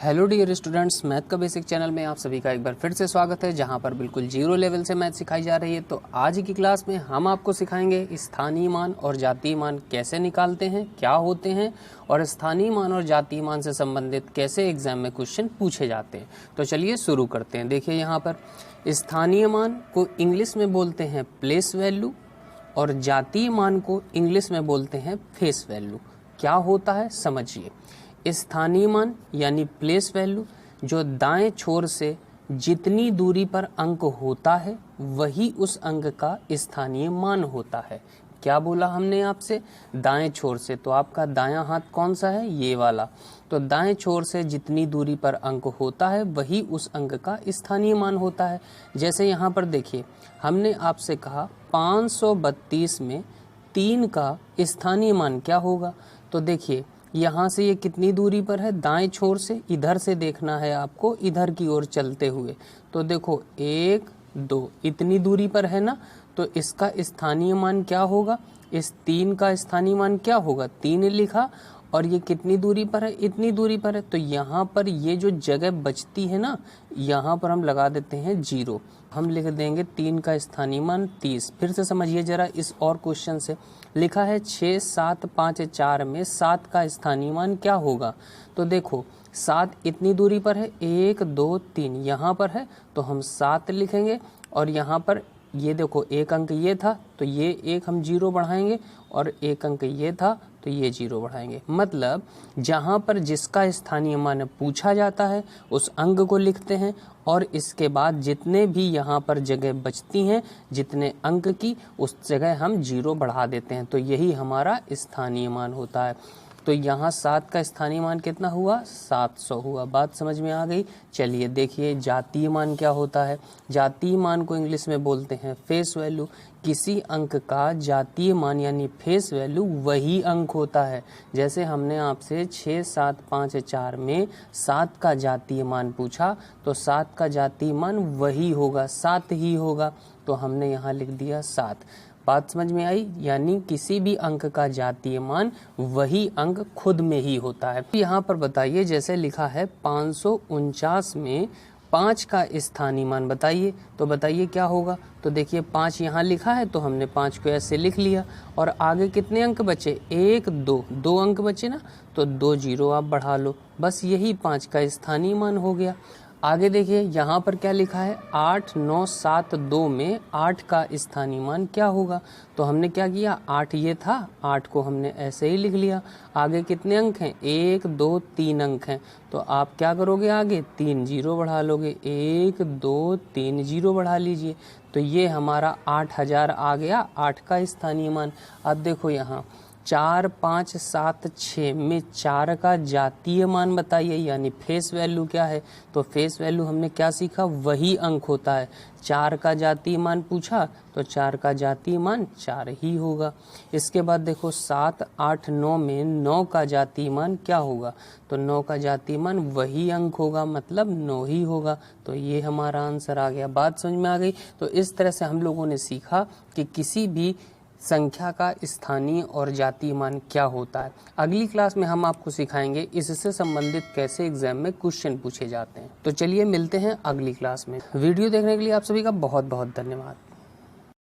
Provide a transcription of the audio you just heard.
Hello dear students, math का basic channel में आप सभी का एक बार फिर से स्वागत है, जहां पर बिल्कुल जीरो लेवल से मैथ सिखाई जा रही है। तो आज की क्लास में हम आपको सिखाएंगे स्थानीय मान और जातीय मान कैसे निकालते हैं, क्या होते हैं और स्थानीय मान और जातीय मान से संबंधित कैसे एग्जाम में क्वेश्चन पूछे जाते हैं। तो चलिए शुरू करते हैं। देखिए यहाँ पर स्थानीय मान को इंग्लिश में बोलते हैं प्लेस वैल्यू और जातीय मान को इंग्लिश में बोलते हैं फेस वैल्यू। क्या होता है समझिए। स्थानीय मान यानी प्लेस वैल्यू जो दाएं छोर से जितनी दूरी पर अंक होता है वही उस अंक का स्थानीय मान होता है। क्या बोला हमने आपसे? दाएं छोर से। तो आपका दायां हाथ कौन सा है? ये वाला। तो दाएं छोर से जितनी दूरी पर अंक होता है वही उस अंक का स्थानीय मान होता है। जैसे यहाँ पर देखिए, हमने आपसे कहा 532 में 3 का स्थानीय मान क्या होगा। तो देखिए यहाँ से ये कितनी दूरी पर है? दाएं छोर से इधर से देखना है आपको, इधर की ओर चलते हुए। तो देखो 1 2 इतनी दूरी पर है ना, तो इसका स्थानीय मान क्या होगा? इस 3 का स्थानीय मान क्या होगा? 3 लिखा और ये कितनी दूरी पर है? इतनी दूरी पर है। तो यहाँ पर ये जो जगह बचती है ना, यहाँ पर हम लगा देते हैं 0। हम लिख देंगे 3 का स्थानीय मान 30। फिर से समझिए जरा इस और क्वेश्चन से। लिखा है 6 7 5 4 में 7 का स्थानीय मान क्या होगा। तो देखो 7 इतनी दूरी पर है, 1 2 3 यहाँ पर है, तो हम 7 लिखेंगे। और यहाँ पर ये देखो एक अंक ये था तो ये एक हम 0 बढ़ाएंगे, और एक अंक ये था तो ये 0 बढ़ाएंगे। मतलब जहाँ पर जिसका स्थानीय मान पूछा जाता है उस अंक को लिखते हैं, और इसके बाद जितने भी यहाँ पर जगह बचती हैं, जितने अंक की, उस जगह हम 0 बढ़ा देते हैं। तो यही हमारा स्थानीय मान होता है। तो यहाँ 7 का स्थानीय मान कितना हुआ? 700 हुआ। बात समझ में आ गई। चलिए देखिए जातीय मान क्या होता है। जातीय मान को इंग्लिश में बोलते हैं फेस वैल्यू। किसी अंक का जातीय मान यानी फेस वैल्यू वही अंक होता है। जैसे हमने आपसे 6 7 5 4 में 7 का जातीय मान पूछा, तो 7 का जातीय मान वही होगा, 7 ही होगा। तो हमने यहाँ लिख दिया 7। बात समझ में आई? यानी किसी भी अंक का जातीय मान वही अंक खुद में ही होता है। यहाँ पर बताइए, जैसे लिखा है 549 में 5 का स्थानीय मान बताइए। तो बताइए क्या होगा। तो देखिए 5 यहाँ लिखा है तो हमने 5 को ऐसे लिख लिया, और आगे कितने अंक बचे? 1 2 2 अंक बचे ना, तो 2 0 आप बढ़ा लो। बस यही 5 का स्थानीय मान हो गया। आगे देखिए यहाँ पर क्या लिखा है? 8 9 7 2 में 8 का स्थानीय मान क्या होगा। तो हमने क्या किया, 8 ये था, 8 को हमने ऐसे ही लिख लिया। आगे कितने अंक हैं? 1 2 3 अंक हैं। तो आप क्या करोगे? आगे 3 0 बढ़ा लोगे। 1 2 3 0 बढ़ा लीजिए। तो ये हमारा 8000 आ गया 8 का स्थानीय मान। अब देखो यहाँ 4 5 7 6 में 4 का जातीय मान बताइए, यानी फेस वैल्यू क्या है। तो फेस वैल्यू हमने क्या सीखा? वही अंक होता है। 4 का जातीय मान पूछा तो 4 का जातीय मान 4 ही होगा। इसके बाद देखो 7 8 9 में 9 का जातीय मान क्या होगा। तो 9 का जातीय मान वही अंक होगा, मतलब 9 ही होगा। तो ये हमारा आंसर आ गया। बात समझ में आ गई। तो इस तरह से हम लोगों ने सीखा कि किसी भी संख्या का स्थानीय और जातीय मान क्या होता है। अगली क्लास में हम आपको सिखाएंगे इससे संबंधित कैसे एग्जाम में क्वेश्चन पूछे जाते हैं। तो चलिए मिलते हैं अगली क्लास में। वीडियो देखने के लिए आप सभी का बहुत बहुत धन्यवाद।